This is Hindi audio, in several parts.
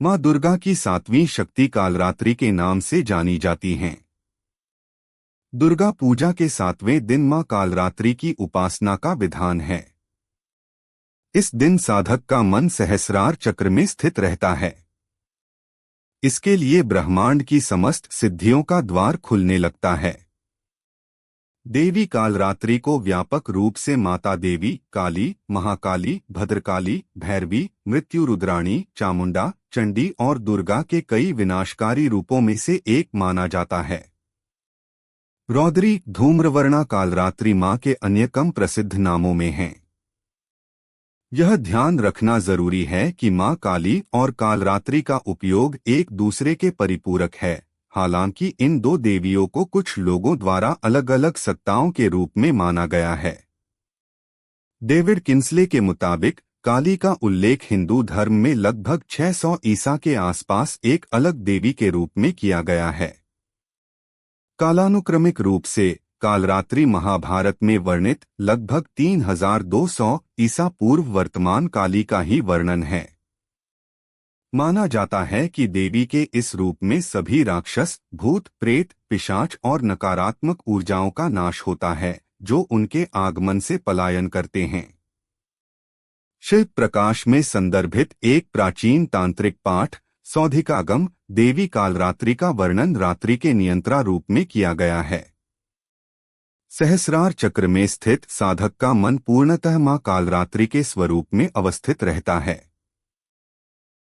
माँ दुर्गा की सातवीं शक्ति कालरात्रि के नाम से जानी जाती हैं। दुर्गा पूजा के सातवें दिन माँ कालरात्रि की उपासना का विधान है। इस दिन साधक का मन सहस्रार चक्र में स्थित रहता है। इसके लिए ब्रह्मांड की समस्त सिद्धियों का द्वार खुलने लगता है। देवी कालरात्रि को व्यापक रूप से माता देवी, काली, महाकाली, भद्रकाली, भैरवी, मृत्यु रुद्राणी, चामुंडा, चंडी और दुर्गा के कई विनाशकारी रूपों में से एक माना जाता है। रौद्री, धूम्रवर्णा कालरात्रि मां के अन्य कम प्रसिद्ध नामों में हैं। यह ध्यान रखना जरूरी है कि मां काली और कालरात्रि का उपयोग एक दूसरे के परिपूरक है। हालांकि इन दो देवियों को कुछ लोगों द्वारा अलग अलग सत्ताओं के रूप में माना गया है। डेविड किंसले के मुताबिक काली का उल्लेख हिंदू धर्म में लगभग 600 ईसा के आसपास एक अलग देवी के रूप में किया गया है। कालानुक्रमिक रूप से कालरात्रि महाभारत में वर्णित लगभग 3200 ईसा पूर्व वर्तमान काली का ही वर्णन है। माना जाता है कि देवी के इस रूप में सभी राक्षस, भूत, प्रेत, पिशाच और नकारात्मक ऊर्जाओं का नाश होता है जो उनके आगमन से पलायन करते हैं। शिव प्रकाश में संदर्भित एक प्राचीन तांत्रिक पाठ सौधिकागम देवी कालरात्रि का वर्णन रात्रि के नियंत्रा रूप में किया गया है। सहस्रार चक्र में स्थित साधक का मन पूर्णतः मां कालरात्रि के स्वरूप में अवस्थित रहता है।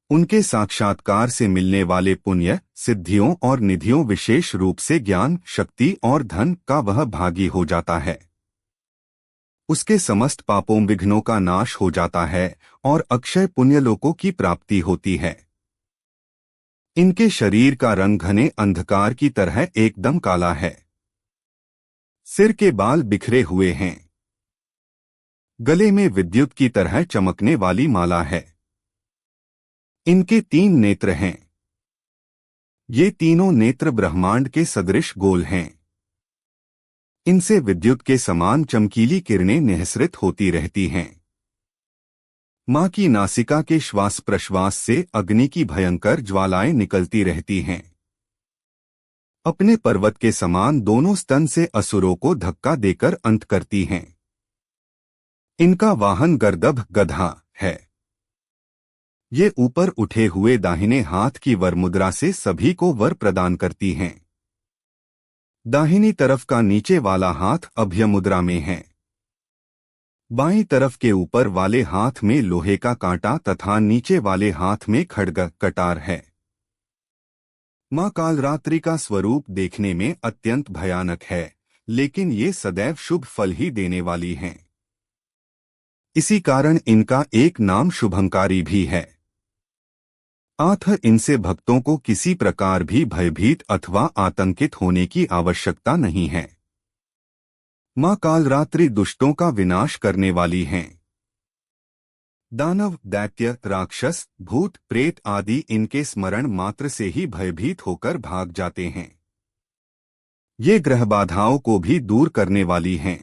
उनके साक्षात्कार से मिलने वाले पुण्य, सिद्धियों और निधियों विशेष रूप से ज्ञान, शक्ति और धन का वह भागी हो जाता है। उसके समस्त पापों विघ्नों का नाश हो जाता है और अक्षय पुण्यलोकों की प्राप्ति होती है। इनके शरीर का रंग घने अंधकार की तरह एकदम काला है। सिर के बाल बिखरे हुए हैं। गले में विद्युत की तरह चमकने वाली माला है। इनके 3 नेत्र हैं। ये तीनों नेत्र ब्रह्मांड के सदृश गोल हैं। इनसे विद्युत के समान चमकीली किरणें निःसृत होती रहती हैं। मां की नासिका के श्वास प्रश्वास से अग्नि की भयंकर ज्वालाएं निकलती रहती हैं। अपने पर्वत के समान दोनों स्तन से असुरों को धक्का देकर अंत करती हैं। इनका वाहन गर्दभ गधा है। ये ऊपर उठे हुए दाहिने हाथ की वर मुद्रा से सभी को वर प्रदान करती हैं। दाहिनी तरफ का नीचे वाला हाथ अभय मुद्रा में है। बाईं तरफ के ऊपर वाले हाथ में लोहे का कांटा तथा नीचे वाले हाथ में खड्ग कटार है। मां कालरात्रि का स्वरूप देखने में अत्यंत भयानक है, लेकिन ये सदैव शुभ फल ही देने वाली हैं। इसी कारण इनका एक नाम शुभंकारी भी है। अतः इनसे भक्तों को किसी प्रकार भी भयभीत अथवा आतंकित होने की आवश्यकता नहीं है। मां कालरात्रि दुष्टों का विनाश करने वाली हैं। दानव, दैत्य, राक्षस, भूत, प्रेत आदि इनके स्मरण मात्र से ही भयभीत होकर भाग जाते हैं। ये ग्रह बाधाओं को भी दूर करने वाली हैं।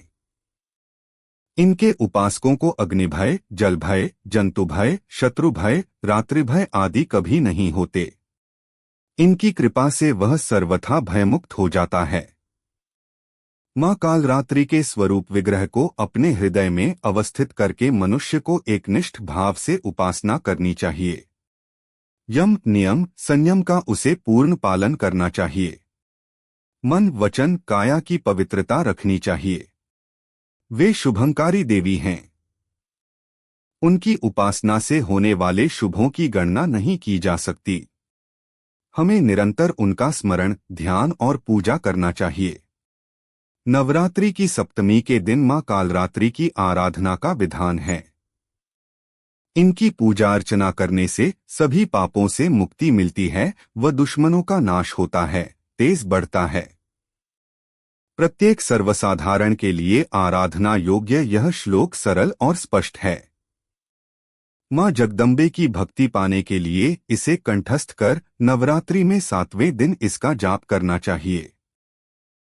इनके उपासकों को अग्नि भय, जल भय, जंतु भय, शत्रु भय, रात्रि भय आदि कभी नहीं होते। इनकी कृपा से वह सर्वथा भयमुक्त हो जाता है। मां कालरात्रि के स्वरूप विग्रह को अपने हृदय में अवस्थित करके मनुष्य को एकनिष्ठ भाव से उपासना करनी चाहिए। यम, नियम, संयम का उसे पूर्ण पालन करना चाहिए। मन, वचन, काया की पवित्रता रखनी चाहिए। वे शुभंकारी देवी हैं। उनकी उपासना से होने वाले शुभों की गणना नहीं की जा सकती। हमें निरंतर उनका स्मरण, ध्यान और पूजा करना चाहिए। नवरात्रि की सप्तमी के दिन मां कालरात्रि की आराधना का विधान है। इनकी पूजा अर्चना करने से सभी पापों से मुक्ति मिलती है व दुश्मनों का नाश होता है, तेज बढ़ता है। प्रत्येक सर्वसाधारण के लिए आराधना योग्य यह श्लोक सरल और स्पष्ट है। मां जगदम्बे की भक्ति पाने के लिए इसे कंठस्थ कर नवरात्रि में 7वें दिन इसका जाप करना चाहिए।